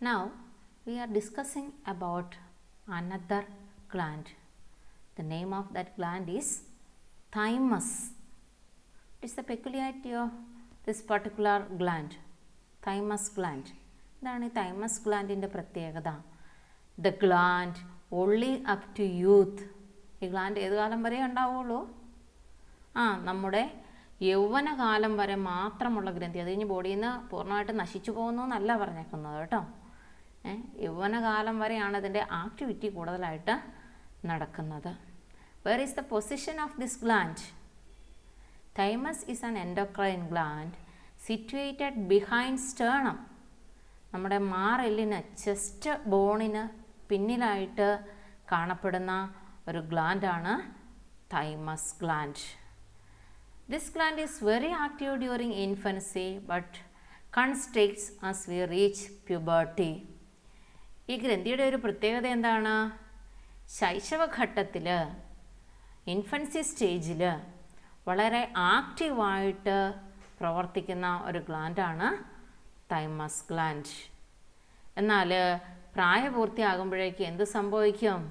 Now we are discussing about another gland. The name of that gland is thymus. What is the peculiarity of this particular gland? Thymus gland. എന്താണ് ഈ thymus ഗ്ലാൻഡിൻ്റെ പ്രത്യേകത? The gland only up to youth. ഈ gland ഏത് കാലം വരെ ഉണ്ടാവുള്ളൂ? നമ്മുടെ യൗവനകാലം വരെ മാത്രമുള്ള ഗ്രന്ഥി. അത് കഴിഞ്ഞ് ബോഡിയിൽ നിന്ന് പൂർണ്ണമായിട്ട് നശിച്ചു പോകുന്നു എന്നല്ല പറഞ്ഞേക്കുന്നത് കേട്ടോ. യൗവനകാലം വരെയാണ് അതിൻ്റെ ആക്ടിവിറ്റി കൂടുതലായിട്ട് നടക്കുന്നത്. Where is the position of this gland? Thymus is an endocrine gland situated behind sternum. നമ്മുടെ മാറെല്ലിന്, ചെസ്റ്റ് ബോണിന് പിന്നിലായിട്ട് കാണപ്പെടുന്ന ഒരു ഗ്ലാൻഡാണ് thymus gland. This gland is very active during infancy but constricts as we reach puberty. ഈ ഗ്രന്ഥിയുടെ ഒരു പ്രത്യേകത എന്താണ്? ശൈശവഘട്ടത്തിൽ, ഇൻഫൻസി സ്റ്റേജിൽ വളരെ ആക്റ്റീവായിട്ട് പ്രവർത്തിക്കുന്ന ഒരു ഗ്ലാൻഡാണ് തൈമസ് ഗ്ലാൻഡ്. എന്നാൽ പ്രായപൂർത്തിയാകുമ്പോഴേക്ക് എന്ത് സംഭവിക്കും?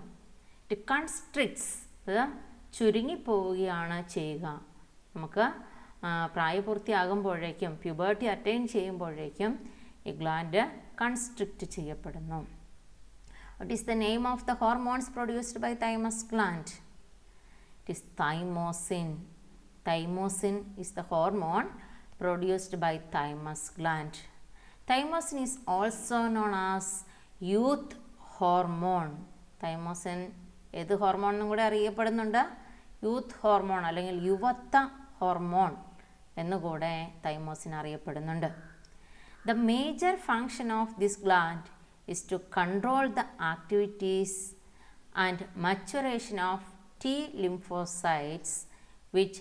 ഇറ്റ് കൺസ്ട്രിക്ട്സ്, അത് ചുരുങ്ങിപ്പോവുകയാണ് ചെയ്യുക. നമുക്ക് പ്രായപൂർത്തിയാകുമ്പോഴേക്കും, പ്യൂബർട്ടി അറ്റൈൻ ചെയ്യുമ്പോഴേക്കും ഈ ഗ്ലാൻഡ് കൺസ്ട്രിക്റ്റ് ചെയ്യപ്പെടുന്നു. What is the name of the hormones produced by thymus gland? It is thymosin. Thymosin is the hormone produced by thymus gland. Thymosin is also known as youth hormone. Thymosin ഏത് hormone എന്നും കൂടെ അറിയപ്പെടുന്നുണ്ട്? Youth hormone അല്ലെങ്കിൽ യുവത്വ hormone എന്നുകൂടെ thymosin അറിയപ്പെടുന്നുണ്ട്. The major function of this gland is to control the activities and maturation of T lymphocytes which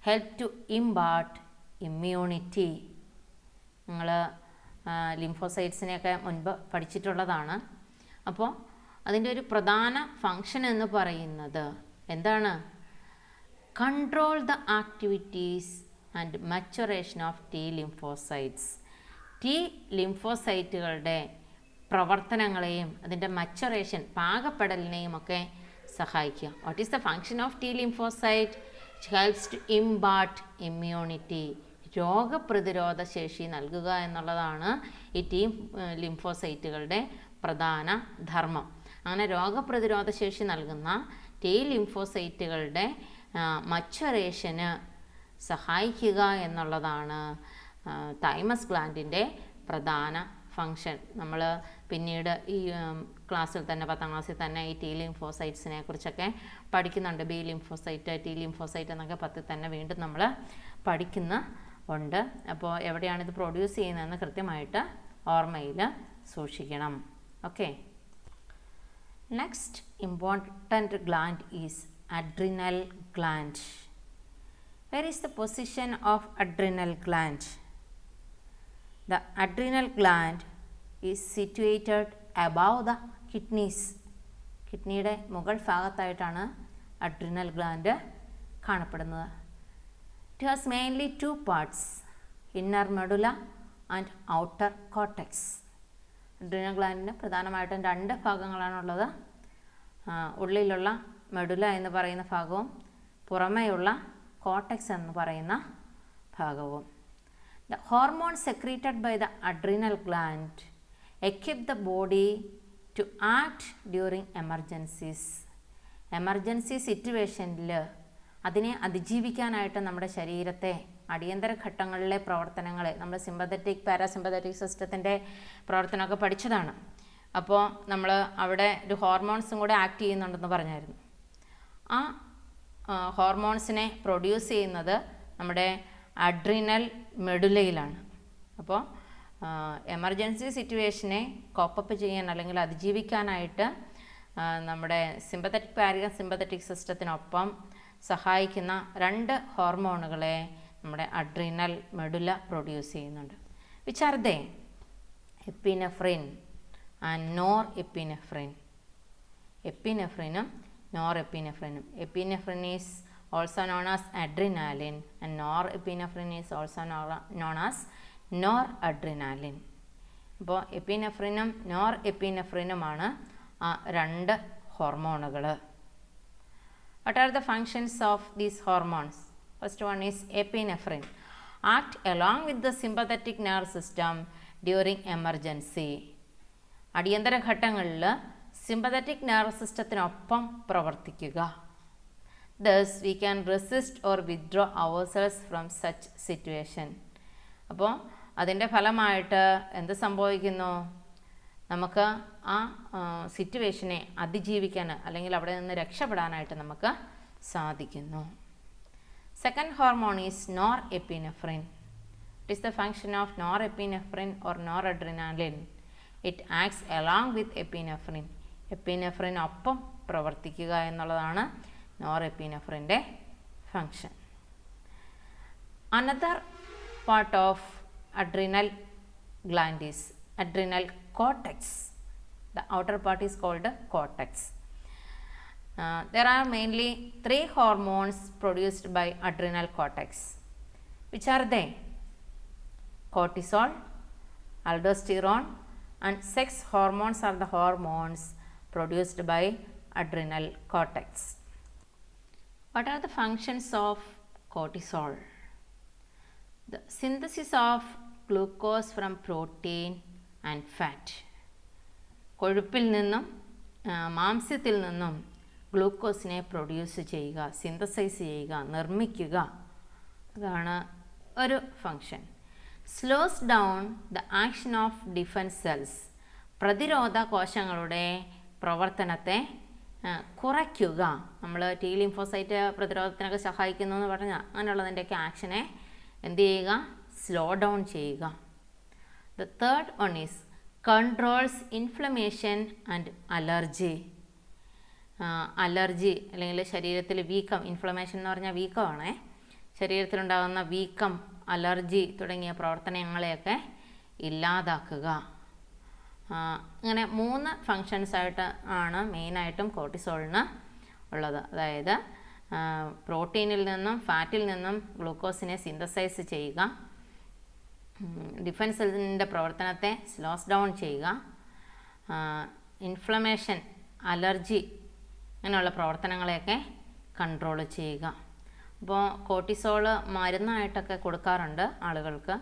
help to impart immunity. നിങ്ങൾ ലിംഫോസൈറ്റ്സിനെയൊക്കെ മുൻപ് പഠിച്ചിട്ടുള്ളതാണ്. അപ്പോൾ അതിൻ്റെ ഒരു പ്രധാന ഫങ്ഷൻ എന്ന് പറയുന്നത് എന്താണ്? Control the activities and maturation of T lymphocytes. T ലിംഫോസൈറ്റുകളുടെ പ്രവർത്തനങ്ങളെയും അതിൻ്റെ മച്ചുറേഷൻ, പാകപ്പെടലിനെയും ഒക്കെ സഹായിക്കുക. What is the function of T lymphocyte? It helps to impart immunity. രോഗപ്രതിരോധ ശേഷി നൽകുക എന്നുള്ളതാണ് ഈ ടി ലിംഫോസൈറ്റുകളുടെ പ്രധാന ധർമ്മം. അങ്ങനെ രോഗപ്രതിരോധ ശേഷി നൽകുന്ന ടി ലിംഫോസൈറ്റുകളുടെ മച്ചുറേഷന് സഹായിക്കുക എന്നുള്ളതാണ് തൈമസ് ഗ്ലാൻഡിൻ്റെ പ്രധാന ഫങ്ഷൻ. നമ്മൾ പിന്നീട് ഈ ക്ലാസ്സിൽ തന്നെ, 10ാം ക്ലാസ്സിൽ തന്നെ ഈ ടി ലിംഫോസൈറ്റ്സിനെ കുറിച്ചൊക്കെ പഠിക്കുന്നുണ്ട്. ബി ലിംഫോസൈറ്റ്, ടി ലിംഫോസൈറ്റ് എന്നൊക്കെ 10ൽ തന്നെ വീണ്ടും നമ്മൾ പഠിക്കുന്നുണ്ട്. അപ്പോൾ എവിടെയാണ് ഇത് പ്രൊഡ്യൂസ് ചെയ്യുന്നതെന്ന് കൃത്യമായിട്ട് ഓർമ്മയിൽ സൂക്ഷിക്കണം. Okay. Next important gland is adrenal gland. Where is the position of adrenal gland? The adrenal gland is situated above the kidneys. കിഡ്നിയുടെ മുകൾ ഭാഗത്തായിട്ടാണ് അഡ്രിനൽ ഗ്ലാൻഡ് കാണപ്പെടുന്നത്. It has mainly two parts, inner medulla and outer cortex. Adrenal ഗ്ലാൻഡിന് പ്രധാനമായിട്ടും 2 ഭാഗങ്ങളാണുള്ളത്. ഉള്ളിലുള്ള medulla എന്ന് പറയുന്ന ഭാഗവും പുറമേയുള്ള കോർട്ടെക്സ് എന്ന് പറയുന്ന ഭാഗവും. The hormones secreted by the adrenal gland equip the body to act during emergencies. Emergency സിറ്റുവേഷനിൽ അതിനെ അതിജീവിക്കാനായിട്ട് നമ്മുടെ ശരീരത്തെ, അടിയന്തര ഘട്ടങ്ങളിലെ പ്രവർത്തനങ്ങളെ, നമ്മൾ സിമ്പത്തറ്റിക് പാരാസിമ്പത്തറ്റിക് സിസ്റ്റത്തിൻ്റെ പ്രവർത്തനമൊക്കെ പഠിച്ചതാണ്. അപ്പോൾ നമ്മൾ അവിടെ ഒരു ഹോർമോൺസും കൂടെ ആക്ട് ചെയ്യുന്നുണ്ടെന്ന് പറഞ്ഞായിരുന്നു. ആ ഹോർമോൺസിനെ പ്രൊഡ്യൂസ് ചെയ്യുന്നത് നമ്മുടെ അഡ്രിനൽ മെഡുലയിലാണ്. അപ്പോൾ എമർജൻസി സിറ്റുവേഷനെ കോപ്പപ്പ് ചെയ്യാൻ അല്ലെങ്കിൽ അതിജീവിക്കാനായിട്ട് നമ്മുടെ സിമ്പത്തറ്റിക് പാരാസിമ്പത്തറ്റിക് സിസ്റ്റത്തിനൊപ്പം സഹായിക്കുന്ന 2 ഹോർമോണുകളെ നമ്മുടെ അഡ്രിനൽ മെഡുല പ്രൊഡ്യൂസ് ചെയ്യുന്നുണ്ട്. Which are they? Epinephrine and norepinephrine. എപ്പിനെഫ്രിനും norepinephrine. Epinephrine is also known as adrenaline and norepinephrine is also known as noradrenaline. അപ്പോൾ എപ്പിനെഫ്രിനും നോർ എപ്പിനെഫ്രിനുമാണ് ആ രണ്ട് ഹോർമോണുകൾ. What are the functions of these hormones? First one is epinephrine. Act along with the sympathetic nerve system during emergency. അടിയന്തര ഘട്ടങ്ങളിൽ sympathetic nerve സിസ്റ്റത്തിനൊപ്പം പ്രവർത്തിക്കുക. Thus we can resist or withdraw ourselves from such situation. അപ്പോൾ അതിൻ്റെ ഫലമായിട്ട് എന്ത് സംഭവിക്കുന്നു? നമുക്ക് ആ സിറ്റുവേഷനെ അതിജീവിക്കാൻ അല്ലെങ്കിൽ അവിടെ നിന്ന് രക്ഷപ്പെടാനായിട്ട് നമുക്ക് സാധിക്കുന്നു. Second hormone is norepinephrine. It is the function of norepinephrine or noradrenaline. It acts along with epinephrine. എപ്പിനെഫ്രിനൊപ്പം പ്രവർത്തിക്കുക എന്നുള്ളതാണ് നോർ എപ്പിനെഫ്രിൻ്റെ function. Another part of adrenal gland is adrenal cortex. The outer part is called cortex. There are mainly 3 hormones produced by adrenal cortex. Which are they? Cortisol, aldosterone and sex hormones are the hormones produced by adrenal cortex. What are the functions of cortisol? The synthesis of glucose from protein and fat. കൊഴുപ്പിൽ നിന്നും മാംസ്യത്തിൽ നിന്നും ഗ്ലൂക്കോസിനെ produce ചെയ്യുക, synthesise ചെയ്യുക, നിർമ്മിക്കുക. അതാണ് ഒരു function. Slows down the action of defence cells. പ്രതിരോധ കോശങ്ങളുടെ പ്രവർത്തനത്തെ കുറയ്ക്കുക. നമ്മൾ ടി ലിംഫോസൈറ്റ് പ്രതിരോധത്തിനൊക്കെ സഹായിക്കുന്നു എന്ന് പറഞ്ഞാൽ അങ്ങനെയുള്ളതിൻ്റെയൊക്കെ ആക്ഷനെ എന്ത് ചെയ്യുക? സ്ലോ ഡൗൺ ചെയ്യുക. The third one is controls inflammation and allergy. Allergy അല്ലെങ്കിൽ ശരീരത്തിൽ വീക്കം, ഇൻഫ്ലമേഷൻ എന്ന് പറഞ്ഞാൽ വീക്കമാണേ, ശരീരത്തിലുണ്ടാകുന്ന വീക്കം, അലർജി തുടങ്ങിയ പ്രവർത്തനങ്ങളെയൊക്കെ ഇല്ലാതാക്കുക. ഇങ്ങനെ 3 ഫങ്ഷൻസായിട്ട് ആണ് മെയിനായിട്ടും കോർട്ടിസോളിന് ഉള്ളത്. അതായത് പ്രോട്ടീനിൽ നിന്നും ഫാറ്റിൽ നിന്നും ഗ്ലൂക്കോസിനെ സിന്തസൈസ് ചെയ്യുക, ഡിഫൻസ് സെല്ലിൻ്റെ പ്രവർത്തനത്തെ സ്ലോസ് ഡൗൺ ചെയ്യുക, ഇൻഫ്ലമേഷൻ, അലർജി അങ്ങനെയുള്ള പ്രവർത്തനങ്ങളെയൊക്കെ കൺട്രോൾ ചെയ്യുക. അപ്പോൾ കോർട്ടിസോള് മരുന്നായിട്ടൊക്കെ കൊടുക്കാറുണ്ട് ആളുകൾക്ക്,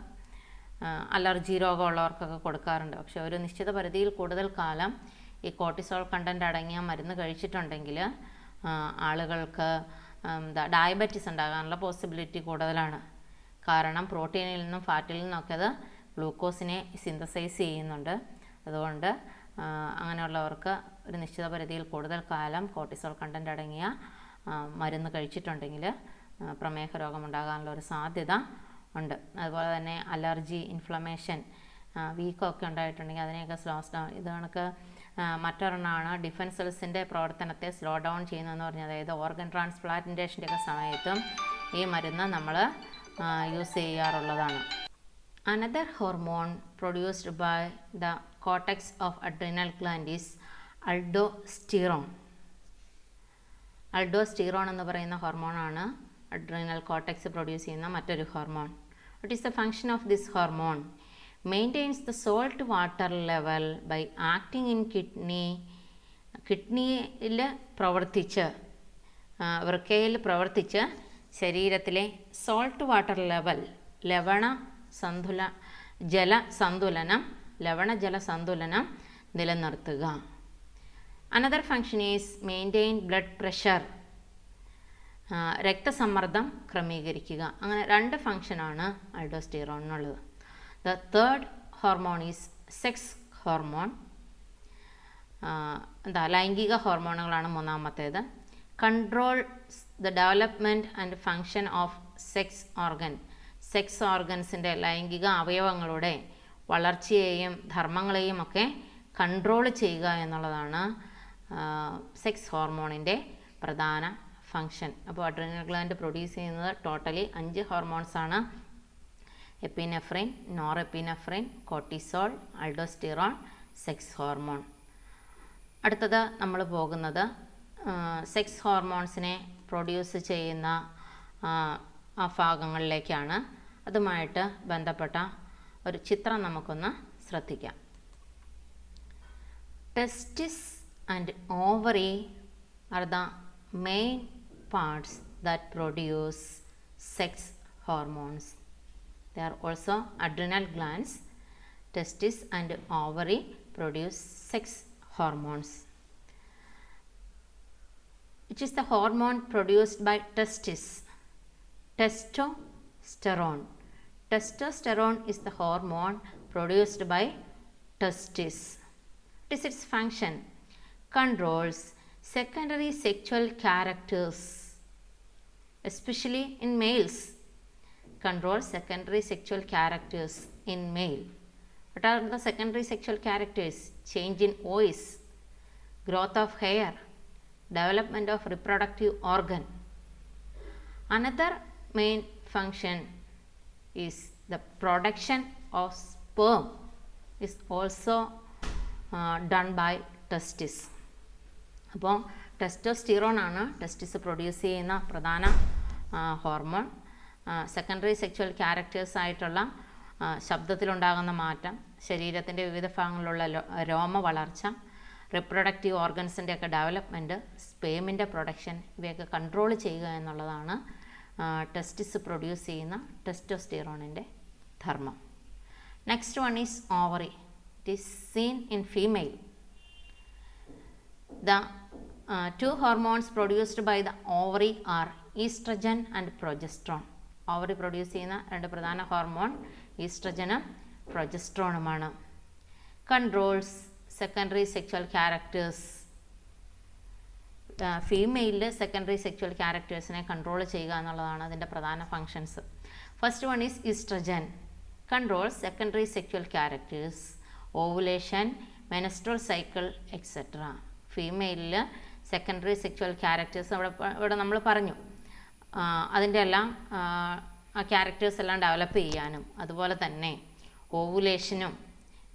അലർജി രോഗമുള്ളവർക്കൊക്കെ കൊടുക്കാറുണ്ട്. പക്ഷെ ഒരു നിശ്ചിത പരിധിയിൽ കൂടുതൽ കാലം ഈ കോർട്ടിസോൾ കണ്ടൻറ്റ് അടങ്ങിയ മരുന്ന് കഴിച്ചിട്ടുണ്ടെങ്കിൽ ആളുകൾക്ക് ഡയബറ്റീസ് ഉണ്ടാകാനുള്ള പോസിബിലിറ്റി കൂടുതലാണ്. കാരണം പ്രോട്ടീനിൽ നിന്നും ഫാറ്റിൽ നിന്നൊക്കെ അത് ഗ്ലൂക്കോസിനെ സിന്തസൈസ് ചെയ്യുന്നുണ്ട്. അതുകൊണ്ട് അങ്ങനെയുള്ളവർക്ക് ഒരു നിശ്ചിത പരിധിയിൽ കൂടുതൽ കാലം കോർട്ടിസോൾ കണ്ടൻറ്റ് അടങ്ങിയ മരുന്ന് കഴിച്ചിട്ടുണ്ടെങ്കിൽ പ്രമേഹ രോഗമുണ്ടാകാനുള്ള ഒരു സാധ്യത ഉണ്ട്. അതുപോലെ തന്നെ അലർജി, ഇൻഫ്ലമേഷൻ, വീക്കമൊക്കെ ഉണ്ടായിട്ടുണ്ടെങ്കിൽ അതിനെയൊക്കെ സ്ലോസ് ഡൗൺ. ഇത് കണക്ക് മറ്റൊരെണ്ണമാണ് ഡിഫൻസ് സെൽസിൻ്റെ പ്രവർത്തനത്തെ സ്ലോ ഡൗൺ ചെയ്യുന്നതെന്ന് പറഞ്ഞാൽ, അതായത് ഓർഗൻ ട്രാൻസ്പ്ലാന്റേഷൻ്റെ ഒക്കെ സമയത്തും ഈ മരുന്ന് നമ്മൾ യൂസ് ചെയ്യാറുള്ളതാണ്. Another hormone produced by the cortex of adrenal gland is aldosterone. Aldosterone എന്ന് പറയുന്ന ഹോർമോണാണ് അഡ്രിനൽ കോർട്ടെക്സ് പ്രൊഡ്യൂസ് ചെയ്യുന്ന മറ്റൊരു hormone. What is the function of this hormone? Maintains the salt water level by acting in kidney. കിഡ്നിയിൽ പ്രവർത്തിച്ച്, വൃക്കയിൽ പ്രവർത്തിച്ച് ശരീരത്തിലെ സോൾട്ട് വാട്ടർ ലെവൽ, ലവണജലസന്തുലനം നിലനിർത്തുക. Another function is maintain blood pressure. രക്തസമ്മർദ്ദം ക്രമീകരിക്കുക. അങ്ങനെ 2 ഫങ്ഷനാണ് അൾഡോസ്റ്റിറോണിനുള്ളത്. The third hormone is sex hormone. ലൈംഗിക ഹോർമോണുകളാണ് മൂന്നാമത്തേത്. Controls the development and function of sex organ. Sex ഓർഗൻസിൻ്റെ, ലൈംഗിക അവയവങ്ങളുടെ വളർച്ചയെയും ധർമ്മങ്ങളെയും ഒക്കെ കൺട്രോൾ ചെയ്യുക എന്നുള്ളതാണ് സെക്സ് ഹോർമോണിൻ്റെ പ്രധാന ഫങ്ഷൻ. അപ്പോൾ അഡ്രിനൽ ഗ്ലാൻഡ് പ്രൊഡ്യൂസ് ചെയ്യുന്നത് ടോട്ടലി 5 ഹോർമോൺസാണ്. Epinephrine, norepinephrine, cortisol, aldosterone, sex hormone. അടുത്തത് നമ്മൾ പോകുന്നത് സെക്സ് ഹോർമോൺസിനെ പ്രൊഡ്യൂസ് ചെയ്യുന്ന ആ ഭാഗങ്ങളിലേക്കാണ്. അതുമായിട്ട് ബന്ധപ്പെട്ട ഒരു ചിത്രം നമുക്കൊന്ന് ശ്രദ്ധിക്കാം. Testis and ovary are the main parts that produce sex hormones. They are also adrenal glands. Testis and ovary produce sex hormones. Which is the hormone produced by testis? Testosterone. Testosterone is the hormone produced by testis. What is its function? Controls secondary sexual characters, especially in males. Controls secondary sexual characters in male. What are the secondary sexual characters? Change in voice, growth of hair, development of reproductive organ. Another main function is the production of sperm is also done by testis. അപ്പോൾ testosterone ആണ് ടെസ്റ്റിസ് produce ചെയ്യുന്ന പ്രധാന hormone. Secondary sexual characters ആയിട്ടുള്ള ശബ്ദത്തിലുണ്ടാകുന്ന മാറ്റം, ശരീരത്തിൻ്റെ വിവിധ ഭാഗങ്ങളിലുള്ള രോമ വളർച്ച, റിപ്രൊഡക്റ്റീവ് ഓർഗൻസിൻ്റെ ഒക്കെ ഡെവലപ്മെൻറ്റ്, സ്പേമിൻ്റെ പ്രൊഡക്ഷൻ, ഇവയൊക്കെ കൺട്രോൾ ചെയ്യുക എന്നുള്ളതാണ് ടെസ്റ്റിസ് പ്രൊഡ്യൂസ് ചെയ്യുന്ന ടെസ്റ്റോസ്റ്റിറോണിൻ്റെ ധർമ്മം. Next one is ovary. It is seen in female. The two hormones produced by the ovary are estrogen and progesterone. Ovary produce ചെയ്യുന്ന രണ്ട് പ്രധാന ഹോർമോൺ ഈസ്ട്രജനും പ്രൊജസ്ട്രോണുമാണ്. Controls secondary sexual characters. ഫീമെയിലിൽ സെക്കൻഡറി സെക്ച്വൽ ക്യാരക്ടേഴ്സിനെ കൺട്രോൾ ചെയ്യുക എന്നുള്ളതാണ് അതിൻ്റെ പ്രധാന functions. First one is estrogen. Controls secondary sexual characters, ovulation, menstrual cycle etcetera. ഫീമെയിലിൽ സെക്കൻഡറി സെക്ച്വൽ ക്യാരക്ടേഴ്സ് ഇവിടെ നമ്മൾ പറഞ്ഞു, അതിൻ്റെ എല്ലാം ആ ക്യാരക്ടേഴ്സ് എല്ലാം ഡെവലപ്പ് ചെയ്യാനും അതുപോലെ തന്നെ ഓവുലേഷനും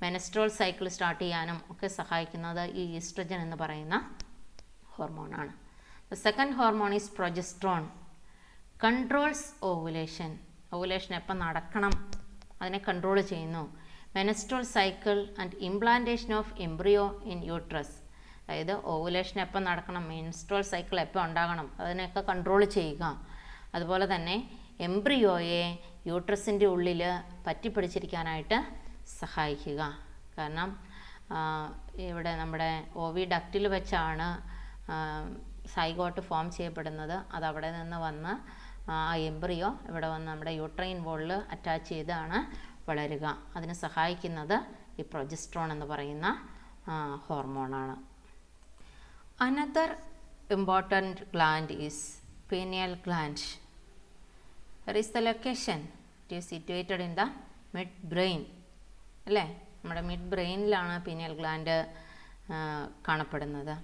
മെനസ്ട്രോൾ സൈക്കിൾ സ്റ്റാർട്ട് ചെയ്യാനും ഒക്കെ സഹായിക്കുന്നത് ഈ ഈസ്ട്രജൻ എന്ന് പറയുന്ന ഹോർമോണാണ്. The second hormone is progesterone. Controls ovulation. Ovulation എപ്പം നടക്കണം അതിനെ കൺട്രോൾ ചെയ്യുന്നു. Menstrual cycle and implantation of embryo in uterus. അതായത് ഓവുലേഷൻ എപ്പം നടക്കണം, മെൻസ്ട്രോൾ സൈക്കിൾ എപ്പോൾ ഉണ്ടാകണം, അതിനെയൊക്കെ കൺട്രോൾ ചെയ്യുക. അതുപോലെ തന്നെ എംബ്രിയോയെ യൂട്രസിൻ്റെ ഉള്ളിൽ പറ്റിപ്പിടിച്ചിരിക്കാനായിട്ട് സഹായിക്കുക. കാരണം ഇവിടെ നമ്മുടെ ഓവിഡക്റ്റിൽ വെച്ചാണ് സൈഗോട്ട് ഫോം ചെയ്യപ്പെടുന്നത്. അതവിടെ നിന്ന് വന്ന് ആ എംബ്രിയോ ഇവിടെ വന്ന് നമ്മുടെ യൂട്രൈൻ വോളിൽ അറ്റാച്ച് ചെയ്താണ് വളരുക. അതിന് സഹായിക്കുന്നത് ഈ പ്രൊജസ്ട്രോൺ എന്ന് പറയുന്ന ഹോർമോണാണ്. Another important gland is pineal gland. Where is the location? It is situated in the midbrain. അല്ലേ, നമ്മുടെ മിഡ് ബ്രെയിനിലാണ് pineal gland കാണപ്പെടുന്നത്.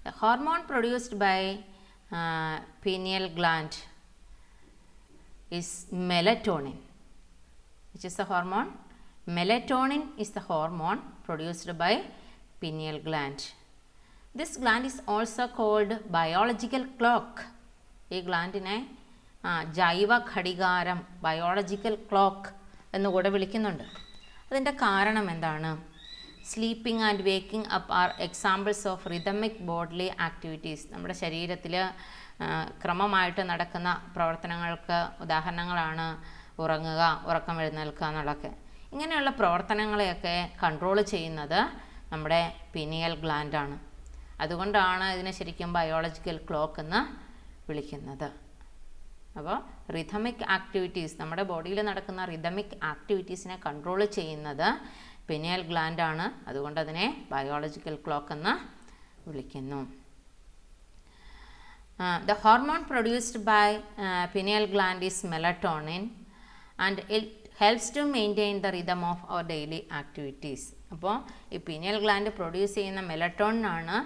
The hormone produced by pineal gland is melatonin. Which is the hormone? Melatonin is the hormone produced by pineal gland. This gland is also called biological clock. ഈ ഗ്ലാൻഡിനെ ജൈവ ഘടികാരം, biological clock എന്നുകൂടെ വിളിക്കുന്നുണ്ട്. അതിൻ്റെ കാരണം എന്താണ്? Sleeping and waking up are examples of rhythmic bodily activities. നമ്മുടെ ശരീരത്തിൽ ക്രമമായിട്ട് നടക്കുന്ന പ്രവർത്തനങ്ങൾക്ക് ഉദാഹരണങ്ങളാണ് ഉറങ്ങുക, ഉറക്കം എഴുന്നേൽക്കുക എന്നുള്ളതൊക്കെ. ഇങ്ങനെയുള്ള പ്രവർത്തനങ്ങളെയൊക്കെ കൺട്രോൾ ചെയ്യുന്നത് നമ്മുടെ പിനിയൽ ഗ്ലാൻഡാണ്. അതുകൊണ്ടാണ് ഇതിനെ ശരിക്കും ബയോളജിക്കൽ ക്ലോക്ക് എന്ന് വിളിക്കുന്നത്. അപ്പോൾ റിതമിക് ആക്ടിവിറ്റീസ്, നമ്മുടെ ബോഡിയിൽ നടക്കുന്ന റിതമിക് ആക്ടിവിറ്റീസിനെ കൺട്രോൾ ചെയ്യുന്നത് പിനിയൽ ഗ്ലാൻഡാണ്. അതുകൊണ്ട് അതിനെ ബയോളജിക്കൽ ക്ലോക്ക് എന്ന് വിളിക്കുന്നു. The hormone produced by pineal gland is melatonin and it helps to maintain the rhythm of our daily activities. അപ്പോൾ ഈ പിനിയൽ ഗ്ലാൻഡ് പ്രൊഡ്യൂസ് ചെയ്യുന്ന മെലറ്റോണിനാണ്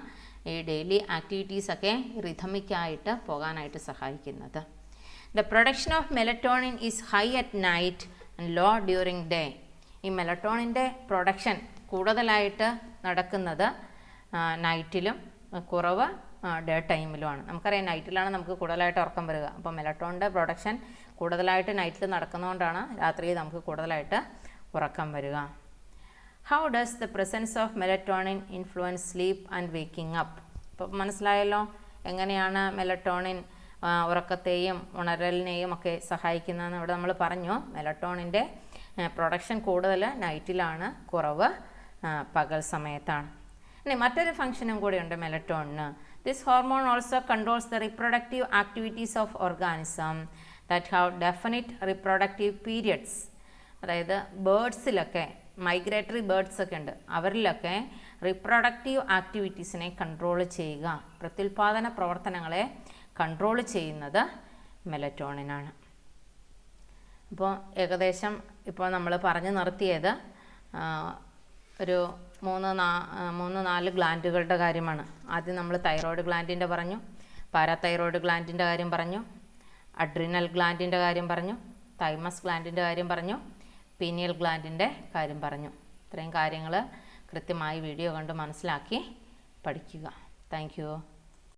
ഈ ഡെയിലി ആക്ടിവിറ്റീസൊക്കെ റിഥമിക്കായിട്ട് പോകാനായിട്ട് സഹായിക്കുന്നത്. The production of melatonin is high at night and low during day. ഈ മെലറ്റോണിൻ്റെ production കൂടുതലായിട്ട് നടക്കുന്നത് നൈറ്റിലും കുറവ് ഡേ ടൈമിലുമാണ്. നമുക്കറിയാം നൈറ്റിലാണ് നമുക്ക് കൂടുതലായിട്ട് ഉറക്കം വരിക. അപ്പോൾ മെലറ്റോണിൻ്റെ പ്രൊഡക്ഷൻ കൂടുതലായിട്ട് നൈറ്റിൽ നടക്കുന്നതുകൊണ്ടാണ് രാത്രി നമുക്ക് കൂടുതലായിട്ട് ഉറക്കം വരിക. How does the presence of melatonin influence sleep and waking up? ഇപ്പോൾ മനസ്സിലായല്ലോ എങ്ങനെയാണ് മെലറ്റോണിൻ ഉറക്കത്തെയും ഉണരലിനെയും ഒക്കെ സഹായിക്കുന്നതെന്ന് ഇവിടെ നമ്മൾ പറഞ്ഞു. മെലറ്റോണിൻ്റെ പ്രൊഡക്ഷൻ കൂടുതൽ നൈറ്റിലാണ്, കുറവ് പകൽ സമയത്താണ്. ഇനി മറ്റൊരു ഫംഗ്ഷനും കൂടിയുണ്ട് melatonin. This hormone also controls the reproductive activities of organism that have definite reproductive periods. അതായത് ബേർഡ്സിലൊക്കെ, മൈഗ്രേറ്ററി ബേർഡ്സ് ഒക്കെ ഉണ്ട്, അവരിലൊക്കെ റിപ്രൊഡക്റ്റീവ് ആക്ടിവിറ്റീസിനെ കൺട്രോൾ ചെയ്യുക, പ്രത്യുൽപാദന പ്രവർത്തനങ്ങളെ കൺട്രോൾ ചെയ്യുന്നത് മെലറ്റോണിനാണ്. അപ്പോൾ ഏകദേശം ഇപ്പോൾ നമ്മൾ പറഞ്ഞു നിർത്തിയത് ഒരു മൂന്ന് നാല് ഗ്ലാൻഡുകളുടെ കാര്യമാണ്. ആദ്യം നമ്മൾ തൈറോയ്ഡ് ഗ്ലാൻഡിൻ്റെ പറഞ്ഞു, പാരാതൈറോയ്ഡ് ഗ്ലാൻഡിൻ്റെ കാര്യം പറഞ്ഞു, അഡ്രിനൽ ഗ്ലാൻഡിൻ്റെ കാര്യം പറഞ്ഞു, തൈമസ് ഗ്ലാൻഡിൻ്റെ കാര്യം പറഞ്ഞു, പീനിയൽ ഗ്ലാൻഡിൻ്റെ കാര്യം പറഞ്ഞു. ഇത്രയും കാര്യങ്ങൾ കൃത്യമായി വീഡിയോ കണ്ട് മനസ്സിലാക്കി പഠിക്കുക. Thank you.